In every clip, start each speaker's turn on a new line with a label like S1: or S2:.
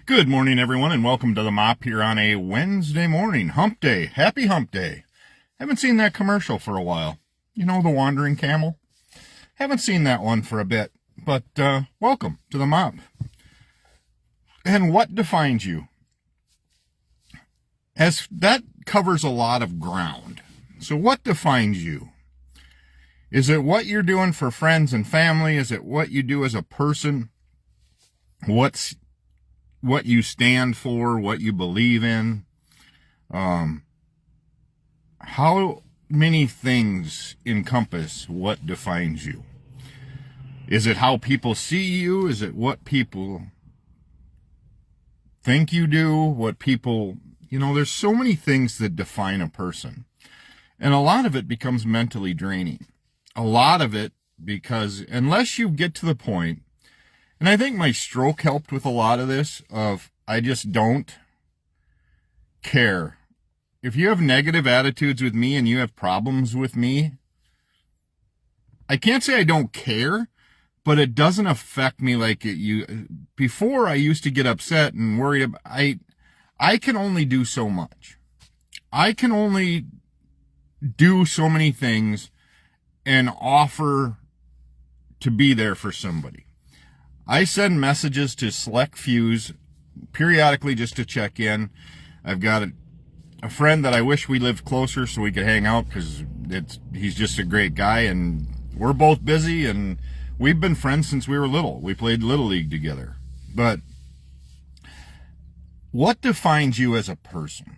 S1: Good morning, everyone, and welcome to the Mop here on a Wednesday morning. Hump Day. Happy Hump Day. Haven't seen that commercial for a while. You know, the wandering camel? Haven't seen that one for a bit, but welcome to the Mop. And what defines you? As that covers a lot of ground. So what defines you? Is it what you're doing for friends and family? Is it what you do as a person? What you stand for, what you believe in? How many things encompass what defines you? Is it how people see you? Is it what people think you do? What people, there's so many things that define a person. And a lot of it becomes mentally draining. A lot of it because unless you get to the point, and I think my stroke helped with a lot of this, of I just don't care. If you have negative attitudes with me and you have problems with me, I can't say I don't care, but it doesn't affect me like before I used to get upset and worried about, I can only do so much. I can only do so many things and offer to be there for somebody. I send messages to select fews periodically just to check in. I've got a friend that I wish we lived closer so we could hang out because he's just a great guy, and we're both busy, and we've been friends since we were little. We played Little League together. But what defines you as a person?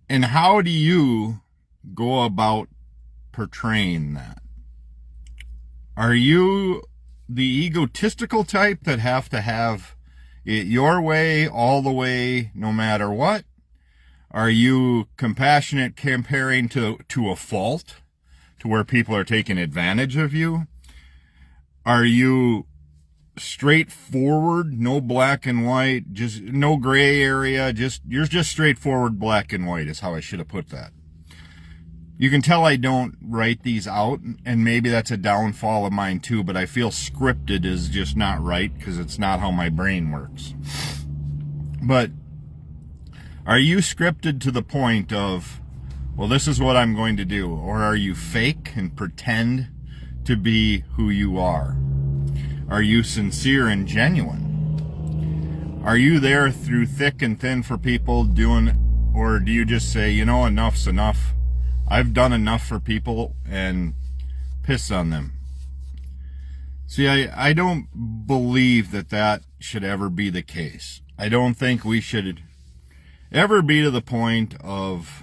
S1: And how do you go about portraying that? Are you the egotistical type that have to have it your way, all the way, no matter what? Are you compassionate comparing to a fault, to where people are taking advantage of you? Are you straightforward, no black and white, just no gray area, you're just straightforward black and white is how I should have put that. You can tell I don't write these out, and maybe that's a downfall of mine too, but I feel scripted is just not right because it's not how my brain works. But are you scripted to the point of, well, this is what I'm going to do? Or are you fake and pretend to be who you are? Are you sincere and genuine? Are you there through thick and thin for people or do you just say, enough's enough? I've done enough for people and piss on them. See, I don't believe that should ever be the case. I don't think we should ever be to the point of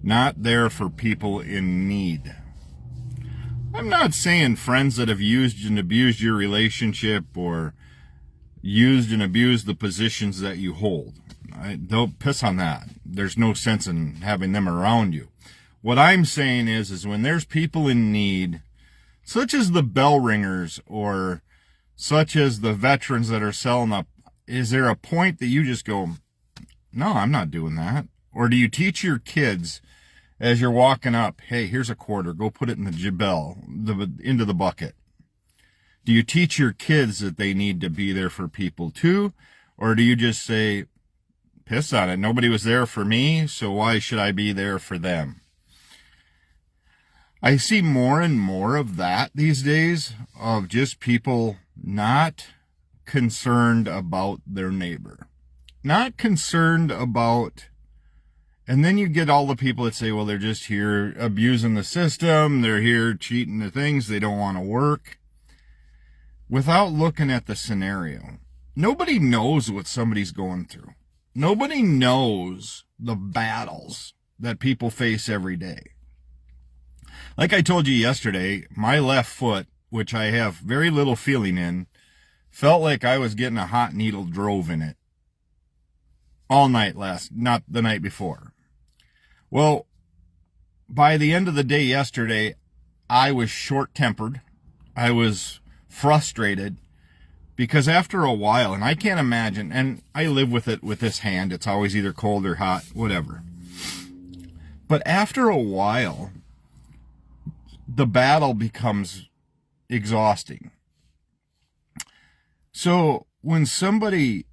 S1: not there for people in need. I'm not saying friends that have used and abused your relationship or used and abused the positions that you hold. Don't piss on that. There's no sense in having them around you. What I'm saying is when there's people in need, such as the bell ringers or such as the veterans that are selling up, is there a point that you just go, no, I'm not doing that? Or do you teach your kids as you're walking up, hey, here's a quarter, go put it in into the bucket? Do you teach your kids that they need to be there for people too? Or do you just say, piss on it, nobody was there for me, so why should I be there for them? I see more and more of that these days, of just people not concerned about their neighbor. Not concerned about, and then you get all the people that say, well, they're just here abusing the system, they're here cheating the things, they don't want to work, without looking at the scenario. Nobody knows what somebody's going through. Nobody knows the battles that people face every day. Like I told you yesterday, my left foot, which I have very little feeling in, felt like I was getting a hot needle drove in it all night not the night before. Well, by the end of the day yesterday, I was short-tempered. I was frustrated. Because after a while, and I can't imagine, and I live with it with this hand, it's always either cold or hot, whatever. But after a while, the battle becomes exhausting. So when somebody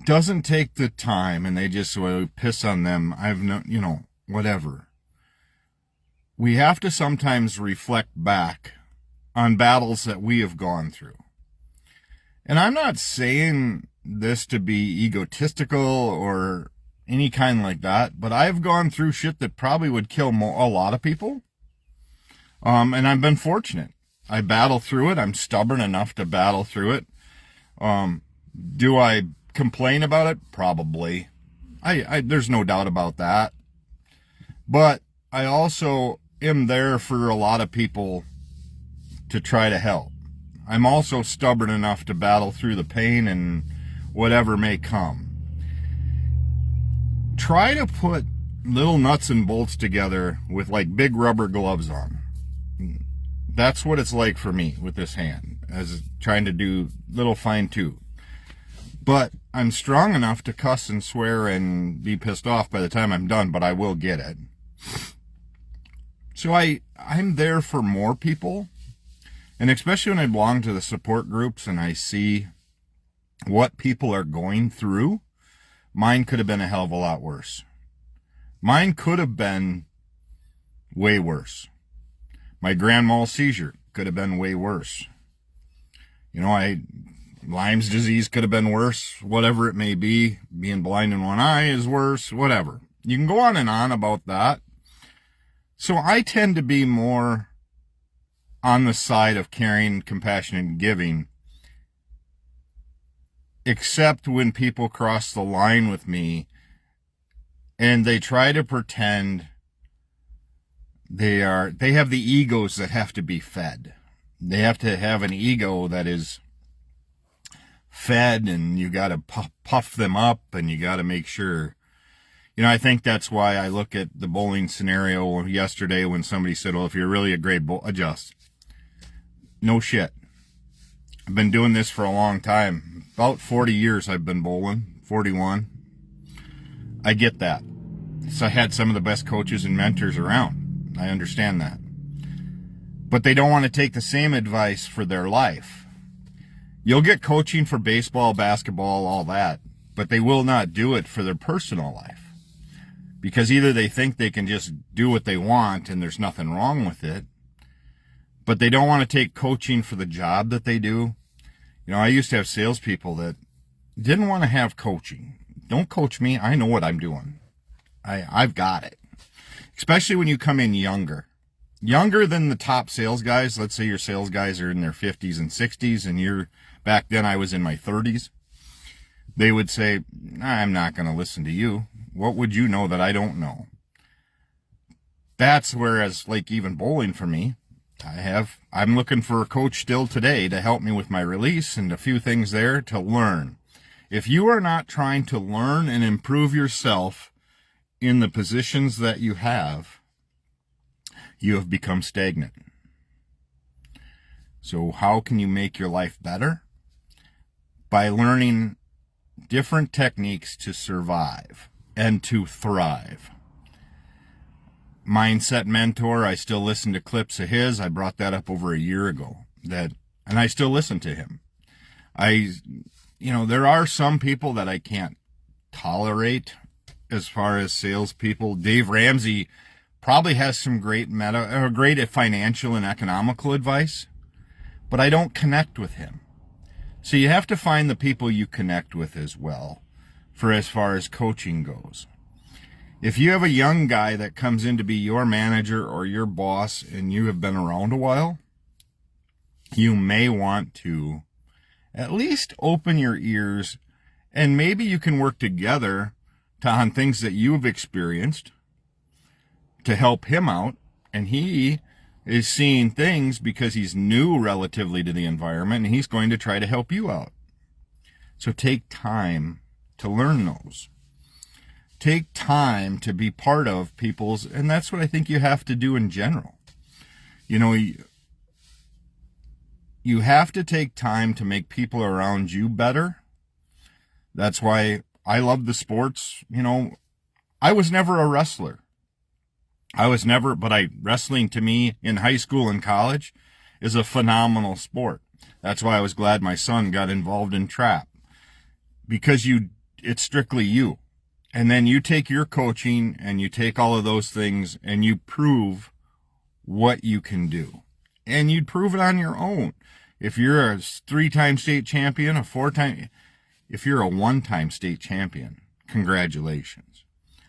S1: doesn't take the time and they just piss on them, I've no, whatever. We have to sometimes reflect back on battles that we have gone through. And I'm not saying this to be egotistical or any kind like that, but I've gone through shit that probably would kill a lot of people. And I've been fortunate. I battle through it. I'm stubborn enough to battle through it. Do I complain about it? Probably. There's no doubt about that. But I also am there for a lot of people to try to help. I'm also stubborn enough to battle through the pain and whatever may come. Try to put little nuts and bolts together with like big rubber gloves on. That's what it's like for me with this hand, as trying to do little fine tune. But I'm strong enough to cuss and swear and be pissed off by the time I'm done, but I will get it. So I'm there for more people. And especially when I belong to the support groups and I see what people are going through, mine could have been a hell of a lot worse. Mine could have been way worse. My grand mal seizure could have been way worse. Lyme's disease could have been worse, whatever it may be. Being blind in one eye is worse, whatever. You can go on and on about that. So I tend to be more on the side of caring, compassion, and giving, except when people cross the line with me and they try to pretend they have the egos that have to be fed. They have to have an ego that is fed, and you got to puff them up, and you got to make sure. I think that's why I look at the bowling scenario yesterday when somebody said, well, if you're really a great bowler, adjust. No shit. I've been doing this for a long time. About 40 years I've been bowling, 41. I get that. So I had some of the best coaches and mentors around. I understand that. But they don't want to take the same advice for their life. You'll get coaching for baseball, basketball, all that, but they will not do it for their personal life. Because either they think they can just do what they want and there's nothing wrong with it, but they don't want to take coaching for the job that they do. I used to have salespeople that didn't want to have coaching. Don't coach me. I know what I'm doing. I've got it. Especially when you come in younger than the top sales guys. Let's say your sales guys are in their 50s and 60s and back then I was in my 30s. They would say, I'm not going to listen to you. What would you know that I don't know? That's whereas like even bowling for me, I'm looking for a coach still today to help me with my release and a few things there to learn. If you are not trying to learn and improve yourself in the positions that you have become stagnant. So how can you make your life better? By learning different techniques to survive and to thrive. Mindset Mentor, I still listen to clips of his. I brought that up over a year ago, and I still listen to him. There are some people that I can't tolerate as far as salespeople. Dave Ramsey probably has some great financial and economical advice, but I don't connect with him. So you have to find the people you connect with as well for as far as coaching goes. If you have a young guy that comes in to be your manager or your boss and you have been around a while, you may want to at least open your ears, and maybe you can work together on things that you've experienced to help him out. And he is seeing things because he's new relatively to the environment, and he's going to try to help you out. So take time to learn those. Take time to be part of people's, and that's what I think you have to do in general. You have to take time to make people around you better. That's why I love the sports. I was never a wrestler. Wrestling to me in high school and college is a phenomenal sport. That's why I was glad my son got involved in trap, because it's strictly you. And then you take your coaching and you take all of those things and you prove what you can do. And you'd prove it on your own. If you're a 3-time state champion, if you're a 1-time state champion, congratulations.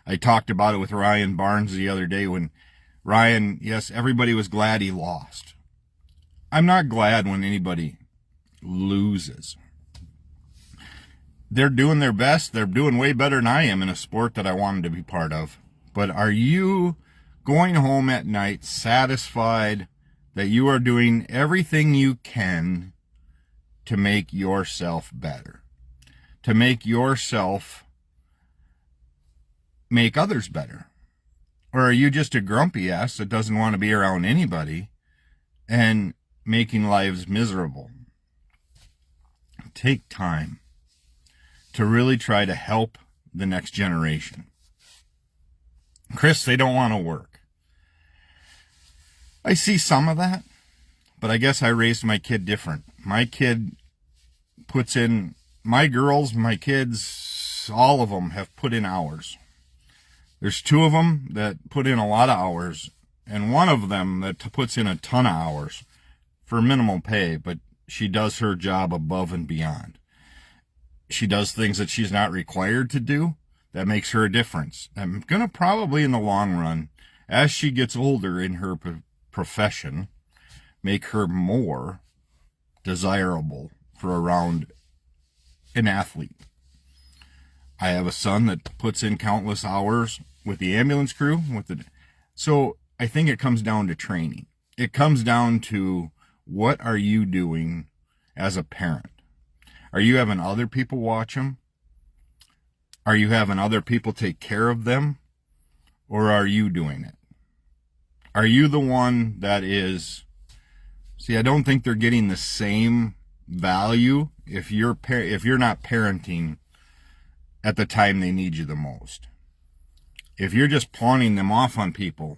S1: I talked about it with Ryan Barnes the other day when Ryan, yes, everybody was glad he lost. I'm not glad when anybody loses. They're doing their best. They're doing way better than I am in a sport that I wanted to be part of. But are you going home at night satisfied that you are doing everything you can to make yourself better? To make yourself make others better? Or are you just a grumpy ass that doesn't want to be around anybody and making lives miserable? Take time to really try to help the next generation. Chris, they don't want to work. I see some of that, but I guess I raised my kid different. My kid puts in, my girls, my kids, all of them have put in hours. There's 2 of them that put in a lot of hours, and one of them that puts in a ton of hours for minimal pay, but she does her job above and beyond. She does things that she's not required to do. That makes her a difference. I'm going to probably in the long run, as she gets older in her profession, make her more desirable for around an athlete. I have a son that puts in countless hours with the ambulance crew. So I think it comes down to training. It comes down to, what are you doing as a parent? Are you having other people watch them? Are you having other people take care of them? Or are you doing it? Are you the one that is... See, I don't think they're getting the same value if you're not parenting at the time they need you the most. If you're just pawning them off on people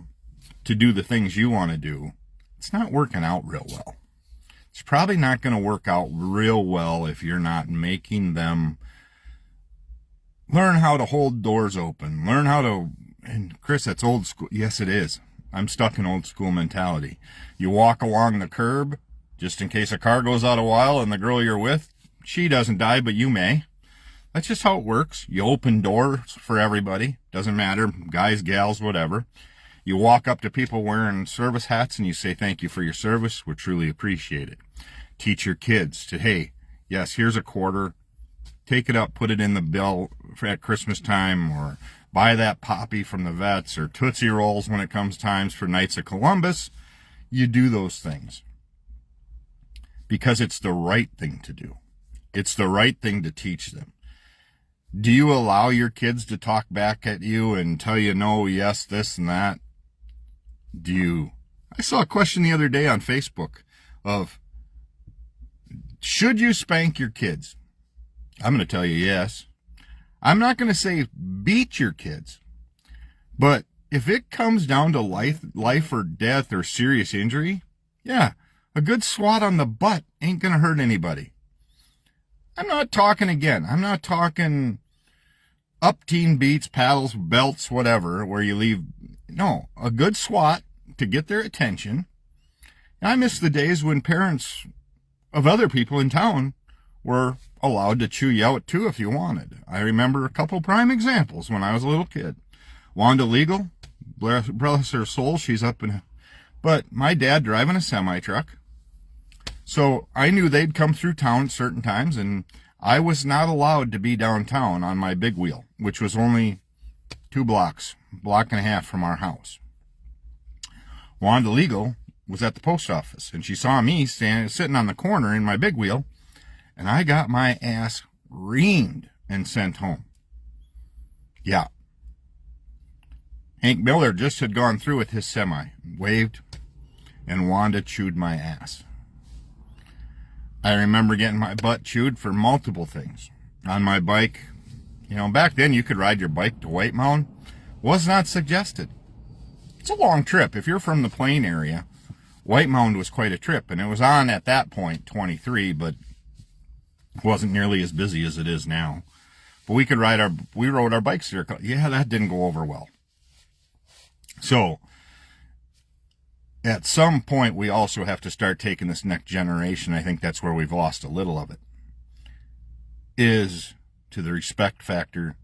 S1: to do the things you want to do, it's not working out real well. It's probably not going to work out real well if you're not making them learn how to hold doors open, learn how to, and Chris, that's old school. Yes, it is. I'm stuck in old school mentality. You walk along the curb just in case a car goes out a while and the girl you're with, she doesn't die, but you may. That's just how it works. You open doors for everybody. Doesn't matter, guys, gals, whatever. You walk up to people wearing service hats and you say, thank you for your service. We truly appreciate it. Teach your kids to, hey, yes, here's a quarter. Take it up, put it in the bill at Christmas time, or buy that poppy from the vets, or Tootsie Rolls when it comes times for Knights of Columbus. You do those things because it's the right thing to do. It's the right thing to teach them. Do you allow your kids to talk back at you and tell you no, yes, this and that? Do you? I saw a question the other day on Facebook of, should you spank your kids? I'm going to tell you yes. I'm not going to say beat your kids, but if it comes down to life or death or serious injury, yeah, a good swat on the butt ain't going to hurt anybody. I'm not talking up teen beats, paddles, belts, whatever, where you leave. No, a good swat to get their attention. And I miss the days when parents of other people in town were allowed to chew you out too if you wanted. I remember a couple prime examples when I was a little kid. Wanda Legal, bless her soul, she's up in... But my dad driving a semi-truck, so I knew they'd come through town at certain times, and I was not allowed to be downtown on my big wheel, which was only 2 blocks, block and a half from our house. Wanda Legal was at the post office, and she saw me sitting on the corner in my big wheel, and I got my ass reamed and sent home. Yeah. Hank Miller just had gone through with his semi, waved, and Wanda chewed my ass. I remember getting my butt chewed for multiple things. On my bike, back then you could ride your bike to White Mountain. Was not suggested. It's a long trip. If you're from the Plain area, White Mound was quite a trip, and it was on at that point 23, but wasn't nearly as busy as it is now. But we rode our bikes there. Yeah, that didn't go over well. So at some point, we also have to start taking this next generation. I think that's where we've lost a little of it, is to the respect factor,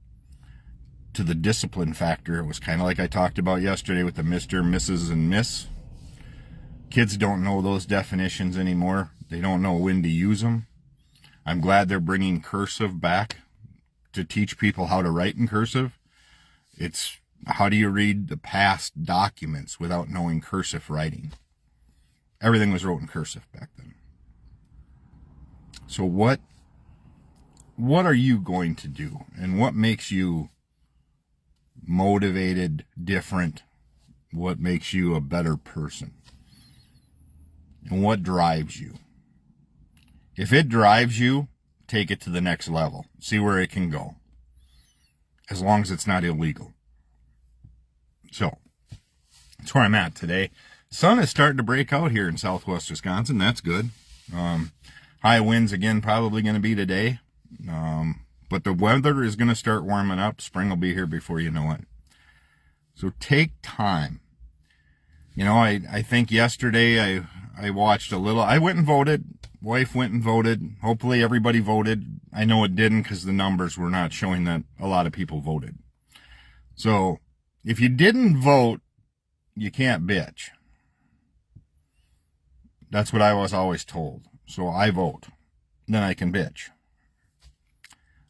S1: to the discipline factor. It was kind of like I talked about yesterday with the Mr., Mrs., and Miss. Kids don't know those definitions anymore. They don't know when to use them. I'm glad they're bringing cursive back to teach people how to write in cursive. It's how do you read the past documents without knowing cursive writing? Everything was wrote in cursive back then. So what are you going to do? And what makes you motivated, different? What makes you a better person? And what drives you? If it drives you, take it to the next level. See where it can go. As long as it's not illegal. So, that's where I'm at today. Sun is starting to break out here in southwest Wisconsin. That's good. High winds again probably going to be today. But the weather is going to start warming up. Spring will be here before you know it. So take time. You know, I think yesterday I watched a little. I went and voted. Wife went and voted. Hopefully everybody voted. I know it didn't because the numbers were not showing that a lot of people voted. So if you didn't vote, you can't bitch. That's what I was always told. So I vote. Then I can bitch.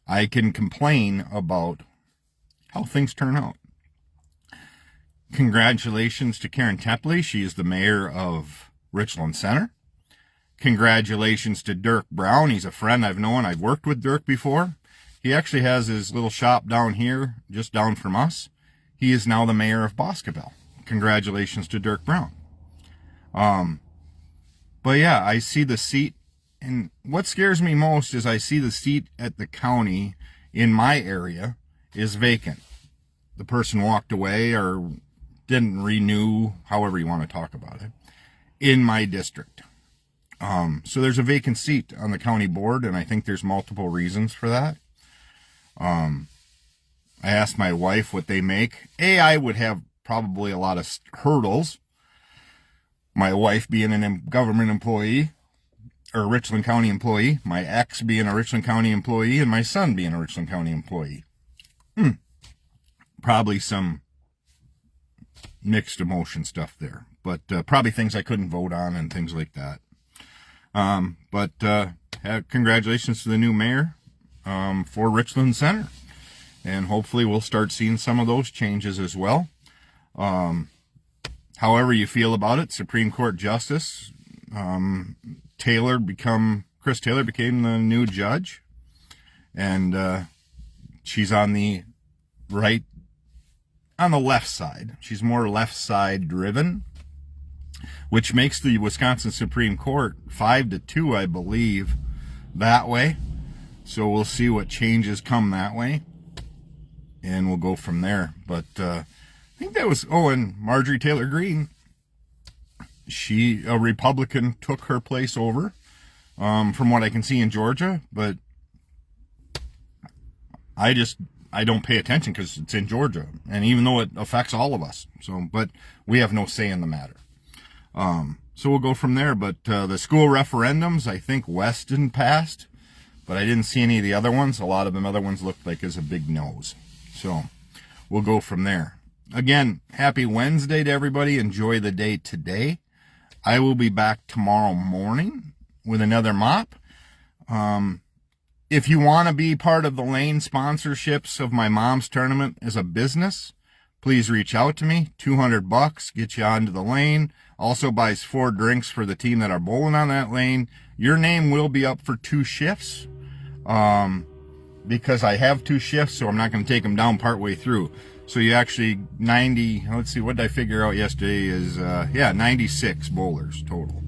S1: I can complain about how things turn out. Congratulations to Karen Tepley. She is the mayor of Richland Center. Congratulations to Dirk Brown. He's a friend I've known. I've worked with Dirk before. He actually has his little shop down here, just down from us. He is now the mayor of Boscobel. Congratulations to Dirk Brown. But yeah, I see the seat, and what scares me most is I see the seat at the county in my area is vacant. The person walked away or didn't renew, however you want to talk about it, in my district. So there's a vacant seat on the county board, and I think there's multiple reasons for that. I asked my wife what they make. I would have probably a lot of hurdles. My wife being a government employee, or a Richland County employee, my ex being a Richland County employee, and my son being a Richland County employee. Probably some mixed emotion stuff there, but probably things I couldn't vote on and things like that. Congratulations to the new mayor for Richland Center, and hopefully we'll start seeing some of those changes as well. However you feel about it, Supreme Court Justice Chris Taylor became the new judge, and she's on the left side. She's more left side driven, which makes the Wisconsin Supreme Court 5-2, I believe, that way. So we'll see what changes come that way, and we'll go from there. But I think that was, and Marjorie Taylor Greene, a Republican, took her place over, from what I can see in Georgia, but I don't pay attention because it's in Georgia, and even though it affects all of us, but we have no say in the matter. So we'll go from there. But the school referendums, I think Weston passed, but I didn't see any of the other ones. A lot of them other ones looked like as a big nose. So we'll go from there. Again, happy Wednesday to everybody. Enjoy the day today. I will be back tomorrow morning with another mop. If you want to be part of the lane sponsorships of my mom's tournament as a business, please reach out to me. $200 get you onto the lane. Also buys 4 drinks for the team that are bowling on that lane. Your name will be up for 2 shifts because I have 2 shifts, so I'm not going to take them down partway through. So you actually 90, let's see, what did I figure out yesterday is, 96 bowlers total.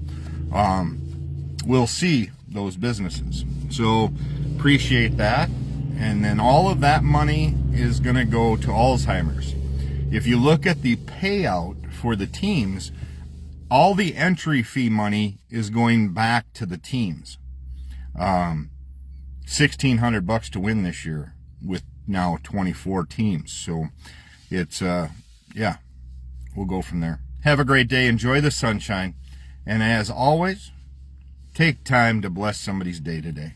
S1: We'll see those businesses. So appreciate that. And then all of that money is going to go to Alzheimer's. If you look at the payout for the teams, all the entry fee money is going back to the teams. $1,600 to win this year with now 24 teams. So it's, yeah, we'll go from there. Have a great day. Enjoy the sunshine. And as always, take time to bless somebody's day today.